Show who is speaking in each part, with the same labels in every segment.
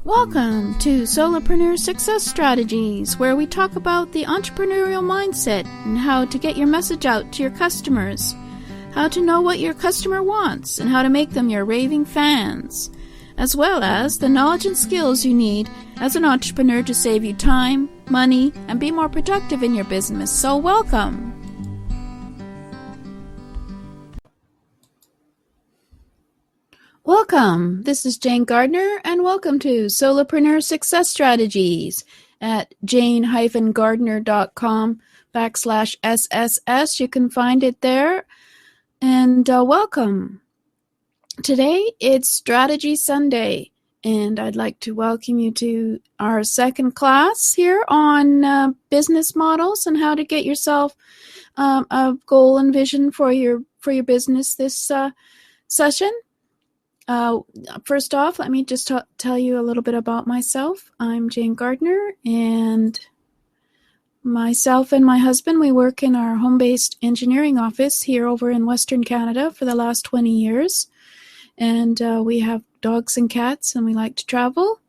Speaker 1: Welcome to Solopreneur Success Strategies, where we talk about the entrepreneurial mindset and how to get your message out to your customers, how to know what your customer wants, and how to make them your raving fans, as well as the knowledge and skills you need as an entrepreneur to save you time, money, and be more productive in your business. So welcome! Welcome. This is Jane Gardner, and welcome to Solopreneur Success Strategies at jane-gardner.com/SSS. You can find it there. And welcome. Today it's Strategy Sunday, and I'd like to welcome you to our second class here on business models and how to get yourself a goal and vision for your business this session. First off, let me just tell you a little bit about myself. I'm Jane Gardner, and myself and my husband, we work in our home-based engineering office here over in Western Canada for the last 20 years. And we have dogs and cats, and we like to travel.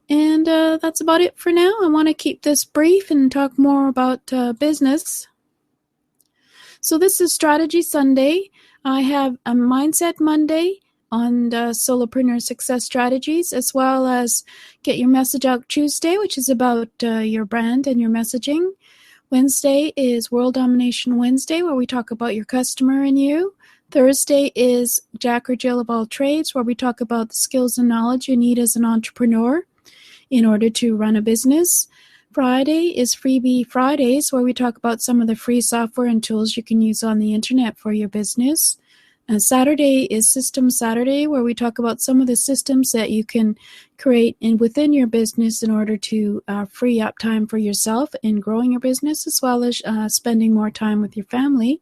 Speaker 1: And that's about it for now. I want to keep this brief and talk more about business. So this is Strategy Sunday. I have a Mindset Monday on the Solopreneur Success Strategies, as well as Get Your Message Out Tuesday, which is about your brand and your messaging. Wednesday is World Domination Wednesday, where we talk about your customer and you. Thursday is Jack or Jill of all trades, where we talk about the skills and knowledge you need as an entrepreneur in order to run a business. Friday is Freebie Fridays, where we talk about some of the free software and tools you can use on the internet for your business. And Saturday is System Saturday, where we talk about some of the systems that you can create within your business in order to free up time for yourself in growing your business, as well as spending more time with your family.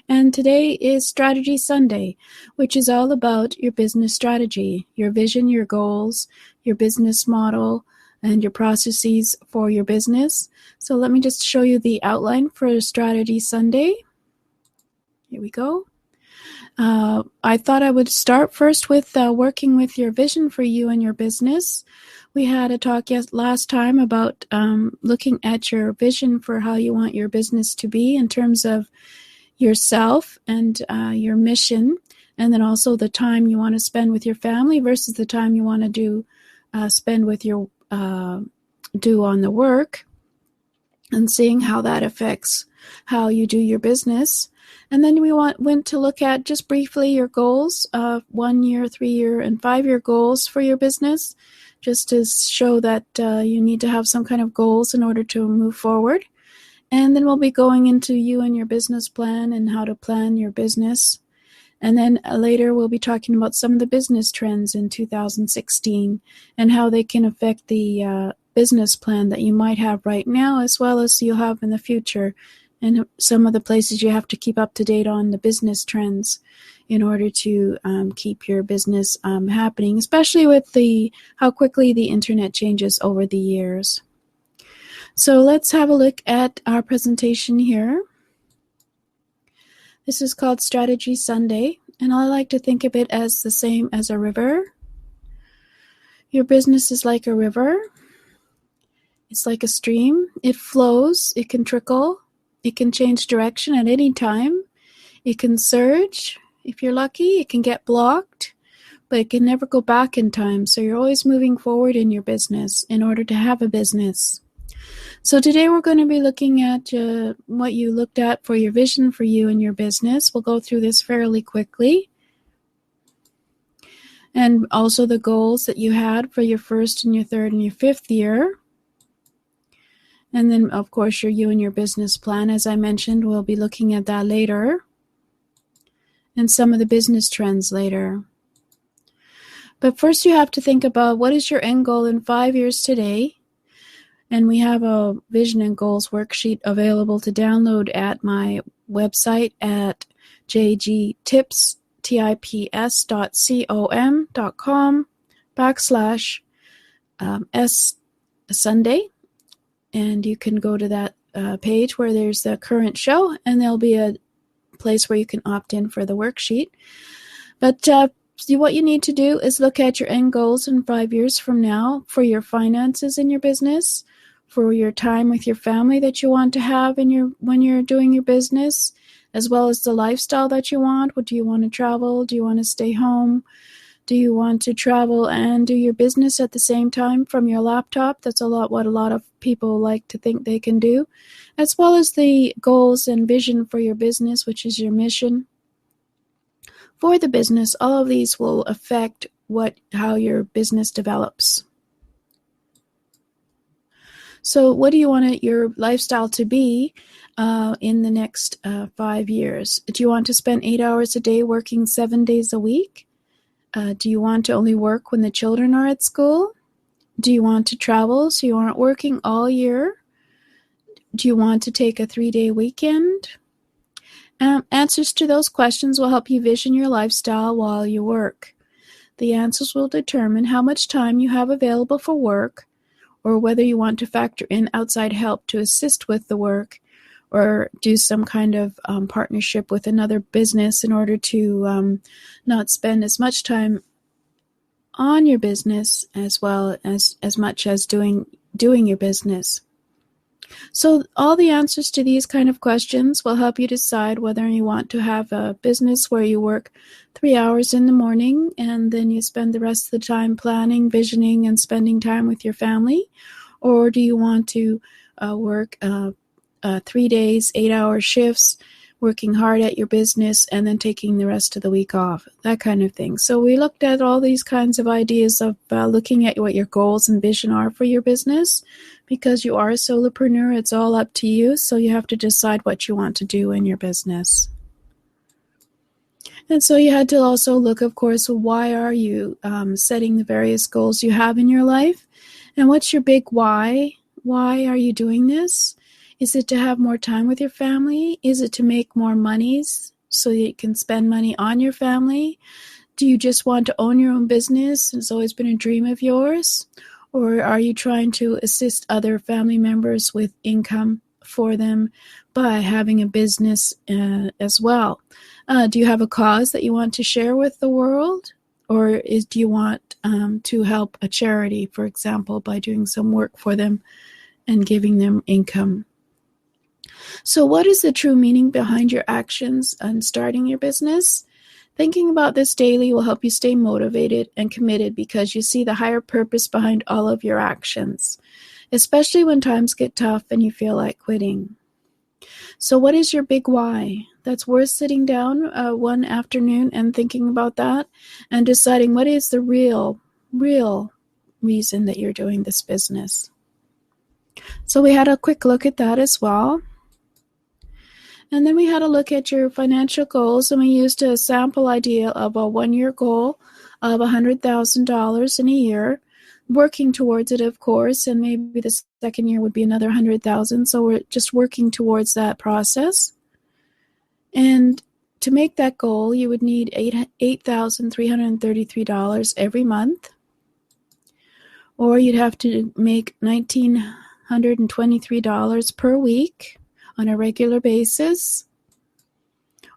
Speaker 1: And today is Strategy Sunday, which is all about your business strategy, your vision, your goals, your business model, and your processes for your business. So let me just show you the outline for Strategy Sunday. Here we go. I thought I would start first with working with your vision for you and your business. We had a talk last time about looking at your vision for how you want your business to be in terms of yourself and your mission, and then also the time you want to spend with your family versus the time you want to spend with your do on the work, and seeing how that affects how you do your business. And then we went to look at just briefly your goals, 1 year, 3 year, and 5 year goals for your business, just to show that you need to have some kind of goals in order to move forward. And then we'll be going into you and your business plan and how to plan your business. And then later we'll be talking about some of the business trends in 2016 and how they can affect the business plan that you might have right now, as well as you'll have in the future, and some of the places you have to keep up to date on the business trends in order to keep your business happening, especially with how quickly the internet changes over the years. So let's have a look at our presentation here. This is called Strategy Sunday, and I like to think of it as the same as a river. Your business is like a river. It's like a stream. It flows. It can trickle. It can change direction at any time. It can surge. If you're lucky, it can get blocked, but it can never go back in time. So you're always moving forward in your business in order to have a business. So today we're going to be looking at what you looked at for your vision for you and your business. We'll go through this fairly quickly. And also the goals that you had for your first and your third and your fifth year. And then, of course, you and your business plan. As I mentioned, we'll be looking at that later. And some of the business trends later. But first you have to think about what is your end goal in 5 years today. And we have a vision and goals worksheet available to download at my website at jgtips.com/S-Sunday. And you can go to that page where there's the current show, and there'll be a place where you can opt in for the worksheet. But So what you need to do is look at your end goals in 5 years from now for your finances in your business, for your time with your family that you want to have when you're doing your business, as well as the lifestyle that you want. What do you want to travel? Do you want to stay home? Do you want to travel and do your business at the same time from your laptop? That's what a lot of people like to think they can do, as well as the goals and vision for your business, which is your mission for the business. All of these will affect how your business develops. So what do you want your lifestyle to be in the next 5 years? Do you want to spend 8 hours a day working 7 days a week? Do you want to only work when the children are at school? Do you want to travel so you aren't working all year? Do you want to take a 3-day weekend? Answers to those questions will help you vision your lifestyle while you work. The answers will determine how much time you have available for work, or whether you want to factor in outside help to assist with the work, or do some kind of partnership with another business in order to not spend as much time on your business as well as much as doing your business. So all the answers to these kind of questions will help you decide whether you want to have a business where you work 3 hours in the morning and then you spend the rest of the time planning, visioning, and spending time with your family, or do you want to work 3 days, 8-hour shifts, working hard at your business and then taking the rest of the week off, that kind of thing. So we looked at all these kinds of ideas of looking at what your goals and vision are for your business. Because you are a solopreneur, it's all up to you, so you have to decide what you want to do in your business. And so you had to also look, of course, why are you setting the various goals you have in your life? And what's your big why? Why are you doing this? Is it to have more time with your family? Is it to make more monies so that you can spend money on your family? Do you just want to own your own business? It's always been a dream of yours. Or are you trying to assist other family members with income for them by having a business as well? Do you have a cause that you want to share with the world? Or do you want to help a charity, for example, by doing some work for them and giving them income? So what is the true meaning behind your actions and starting your business? Thinking about this daily will help you stay motivated and committed because you see the higher purpose behind all of your actions, especially when times get tough and you feel like quitting. So what is your big why? That's worth sitting down one afternoon and thinking about that and deciding what is the real reason that you're doing this business. So we had a quick look at that as well. And then we had a look at your financial goals, and we used a sample idea of a 1-year goal of $100,000 in a year, working towards it, of course, and maybe the second year would be another $100,000. So we're just working towards that process. And to make that goal, you would need $8,333 every month, or you'd have to make $1,923 per week on a regular basis,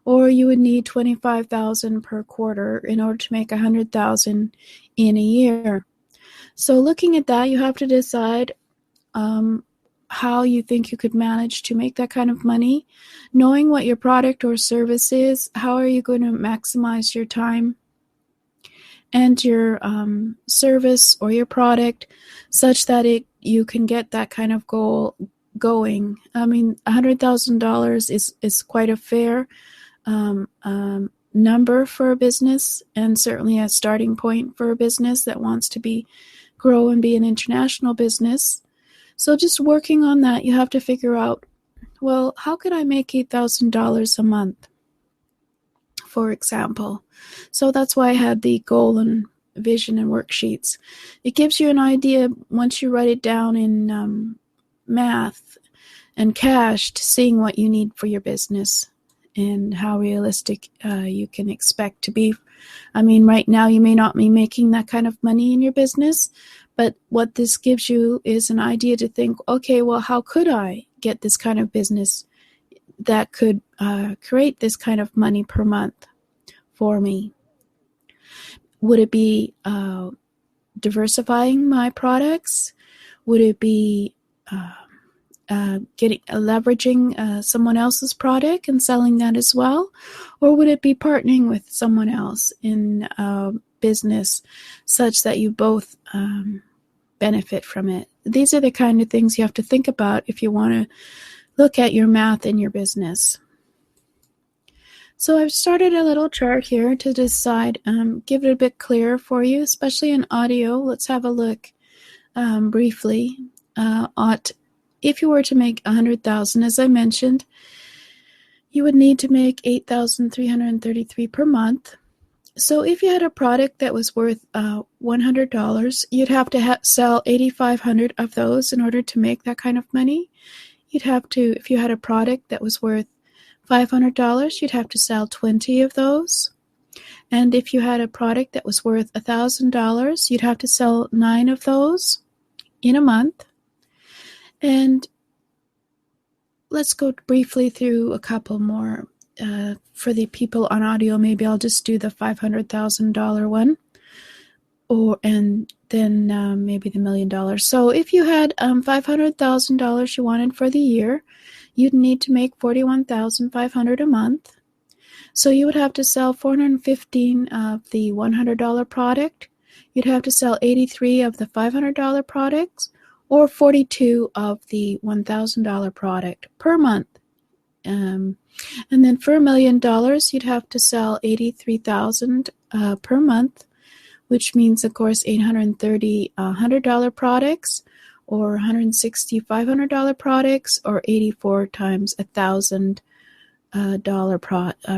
Speaker 1: or you would need $25,000 per quarter in order to make $100,000 in a year. So looking at that, you have to decide how you think you could manage to make that kind of money. Knowing what your product or service is, how are you going to maximize your time and your service or your product such that you can get that kind of goal going. I mean, $100,000 is quite a fair number for a business, and certainly a starting point for a business that wants to grow and be an international business. So just working on that, you have to figure out, well, how could I make $8,000 a month, for example? So that's why I had the goal and vision and worksheets. It gives you an idea once you write it down in math and cash to seeing what you need for your business and how realistic you can expect to be. I mean, right now you may not be making that kind of money in your business, but what this gives you is an idea to think, okay, well, how could I get this kind of business that could create this kind of money per month for me? Would it be diversifying my products? Would it be leveraging someone else's product and selling that as well? Or would it be partnering with someone else in business such that you both benefit from it? These are the kind of things you have to think about if you want to look at your math in your business. So I've started a little chart here to decide, give it a bit clearer for you, especially in audio. Let's have a look briefly at if you were to make $100,000, as I mentioned, you would need to make $8,333 per month. So if you had a product that was worth $100, you'd have to sell 8,500 of those in order to make that kind of money. You'd have to, if you had a product that was worth $500, you'd have to sell 20 of those. And if you had a product that was worth $1,000, you'd have to sell 9 of those in a month. And let's go briefly through a couple more. For the people on audio, maybe I'll just do the $500,000 one, and then maybe the $1 million. So if you had $500,000 you wanted for the year, you'd need to make $41,500 a month. So you would have to sell 415 of the $100 product. You'd have to sell 83 of the $500 products, or 42 of the $1,000 product per month. And then for $1 million, you'd have to sell 83,000 per month, which means, of course, 830 $100 products, or 160 $500 products, or 84 times $1,000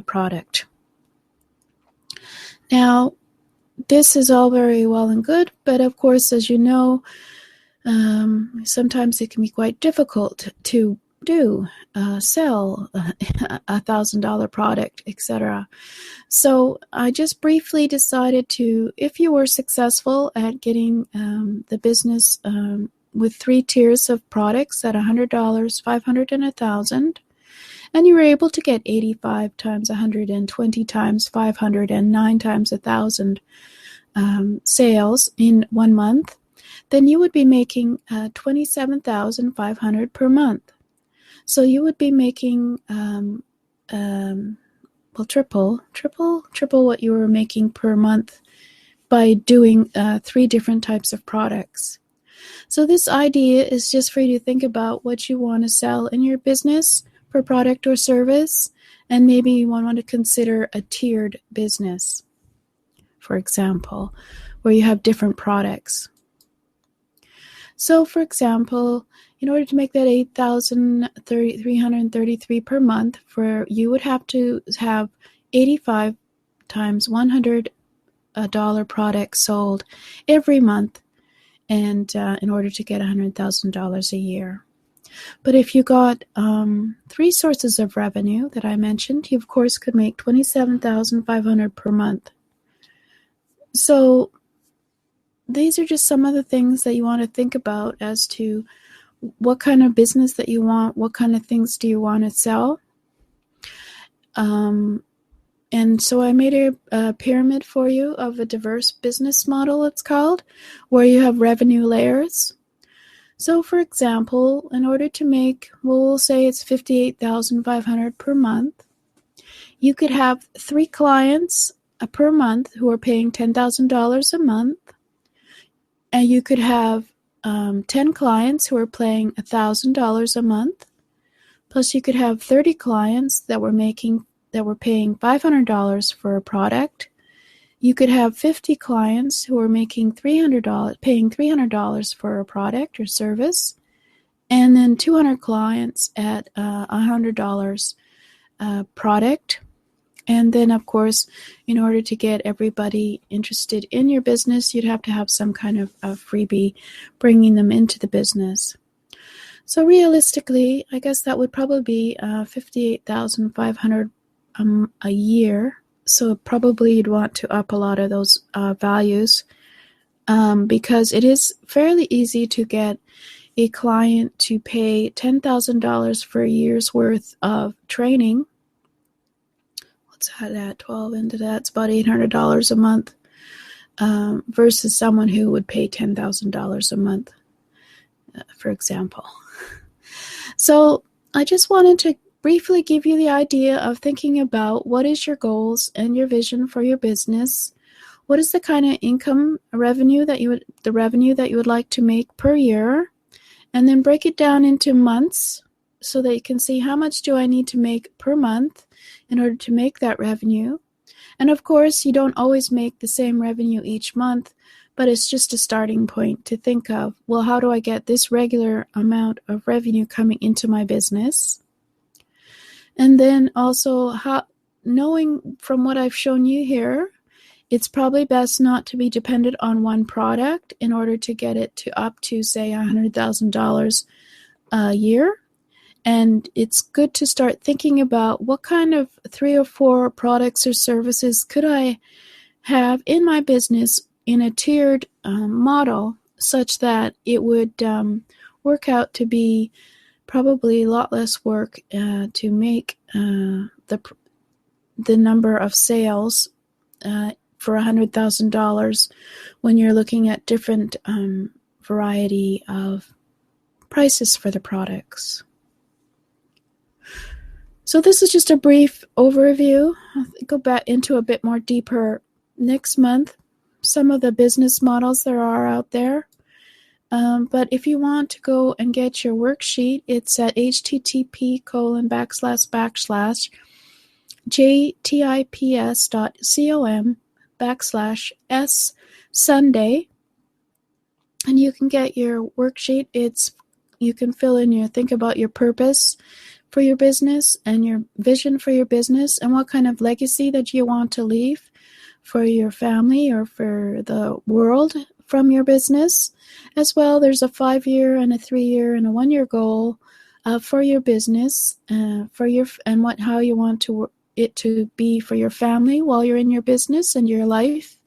Speaker 1: product. Now, this is all very well and good, but of course, as you know, sometimes it can be quite difficult to sell $1,000 product, etc. So I just briefly decided to, if you were successful at getting the business with 3 tiers of products at $100, $500, and $1,000, and you were able to get 85 times 100 and 20 times 500 and 9 times 1,000 sales in 1 month, then you would be making $27,500 per month. So you would be making triple what you were making per month by doing 3 different types of products. So this idea is just for you to think about what you want to sell in your business per product or service, and maybe you want to consider a tiered business, for example, where you have different products. So, for example, in order to make that $8,333 per month, you would have to have 85 times $100 products sold every month, and in order to get $100,000 a year. But if you got 3 sources of revenue that I mentioned, you of course could make $27,500 per month. So these are just some of the things that you want to think about as to what kind of business that you want, what kind of things do you want to sell. And so I made a pyramid for you of a diverse business model, it's called, where you have revenue layers. So for example, in order to make, we'll say it's $58,500 per month, you could have 3 clients per month who are paying $10,000 a month, and you could have 10 clients who are paying $1,000 a month, plus you could have 30 clients that were paying $500 for a product. You could have 50 clients who are paying $300 for a product or service, and then 200 clients at $100 product. And then, of course, in order to get everybody interested in your business, you'd have to have some kind of a freebie bringing them into the business. So realistically, I guess that would probably be $58,500 a year. So probably you'd want to up a lot of those values because it is fairly easy to get a client to pay $10,000 for a year's worth of training. Let's add that 12 into that. It's about $800 a month. versus someone who would pay $10,000 a month, for example. So I just wanted to briefly give you the idea of thinking about what is your goals and your vision for your business. What is the kind of revenue that you would like to make per year? And then break it down into months so that you can see how much do I need to make per month in order to make that revenue. And of course, you don't always make the same revenue each month, but it's just a starting point to think of, well, how do I get this regular amount of revenue coming into my business? And then also, knowing from what I've shown you here, it's probably best not to be dependent on one product in order to get it to up to, say, $100,000 a year. And it's good to start thinking about what kind of 3 or 4 products or services could I have in my business in a tiered model, such that it would work out to be probably a lot less work to make the number of sales for $100,000 when you're looking at different variety of prices for the products. So this is just a brief overview. I'll go back into a bit more deeper next month, some of the business models there are out there. But if you want to go and get your worksheet, it's at http://jtips.com/s-Sunday, and you can get your worksheet. You can fill in think about your purpose for your business and your vision for your business and what kind of legacy that you want to leave for your family or for the world from your business. As well, there's a 5-year and a 3-year and a 1-year goal for your business, how you want it to be for your family while you're in your business and your life.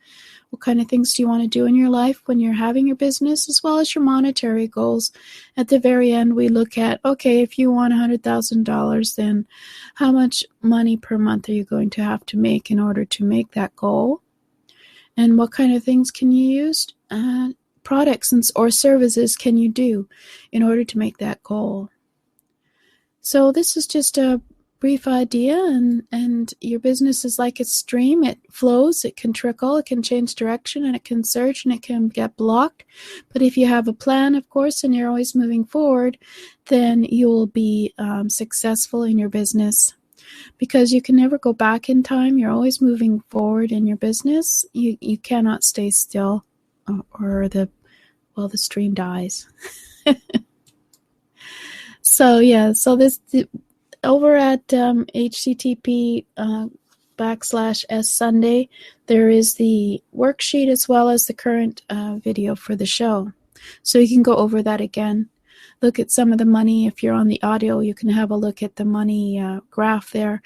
Speaker 1: What kind of things do you want to do in your life when you're having your business, as well as your monetary goals. At the very end, we look at, okay, if you want $100,000, then how much money per month are you going to have to make in order to make that goal? And what kind of things can you use? Products or services can you do in order to make that goal? So this is just a brief idea, and your business is like a stream. It flows, it can trickle, it can change direction, and it can surge, and it can get blocked. But if you have a plan, of course, and you're always moving forward, then you'll be successful in your business, because you can never go back in time. You're always moving forward in your business. You cannot stay still, or the stream dies. So over at http://s-Sunday, there is the worksheet as well as the current video for the show. So you can go over that again. Look at some of the money. If you're on the audio, you can have a look at the money graph there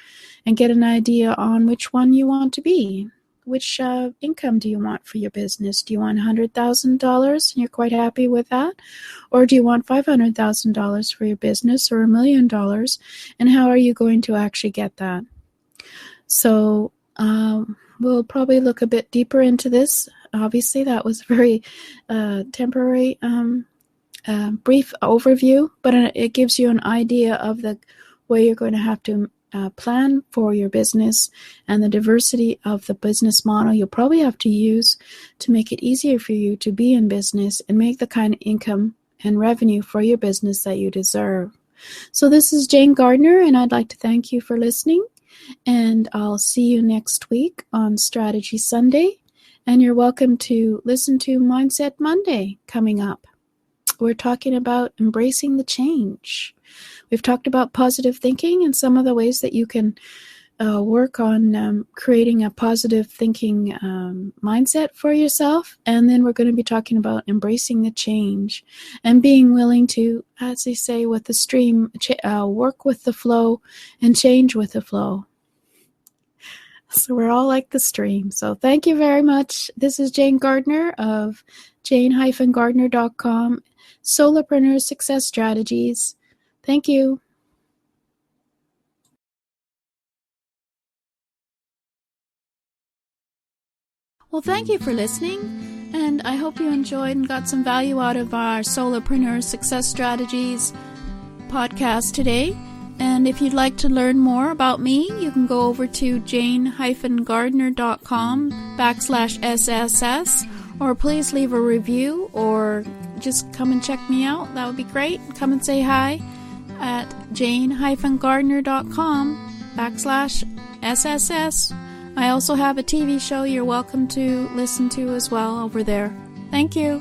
Speaker 1: and get an idea on which one you want to be. Which income do you want for your business? Do you want $100,000 and you're quite happy with that? Or do you want $500,000 for your business, or $1 million? And how are you going to actually get that? So we'll probably look a bit deeper into this. Obviously, that was a very temporary, brief overview, but it gives you an idea of the way you're going to have to plan for your business and the diversity of the business model you'll probably have to use to make it easier for you to be in business and make the kind of income and revenue for your business that you deserve. So this is Jane Gardner, and I'd like to thank you for listening, and I'll see you next week on Strategy Sunday, and you're welcome to listen to Mindset Monday coming up. We're talking about embracing the change. We've talked about positive thinking and some of the ways that you can work on creating a positive thinking mindset for yourself. And then we're going to be talking about embracing the change and being willing to, as they say with the stream, work with the flow and change with the flow. So we're all like the stream. So thank you very much. This is Jane Gardner of jane-gardner.com, Solopreneur Success Strategies. Thank you. Well, thank you for listening, and I hope you enjoyed and got some value out of our Solopreneur Success Strategies podcast today. And if you'd like to learn more about me, you can go over to jane-gardner.com/SSS, or please leave a review or just come and check me out. That would be great. Come and say hi at jane-gardner.com/SSS. I also have a TV show you're welcome to listen to as well over there. Thank you.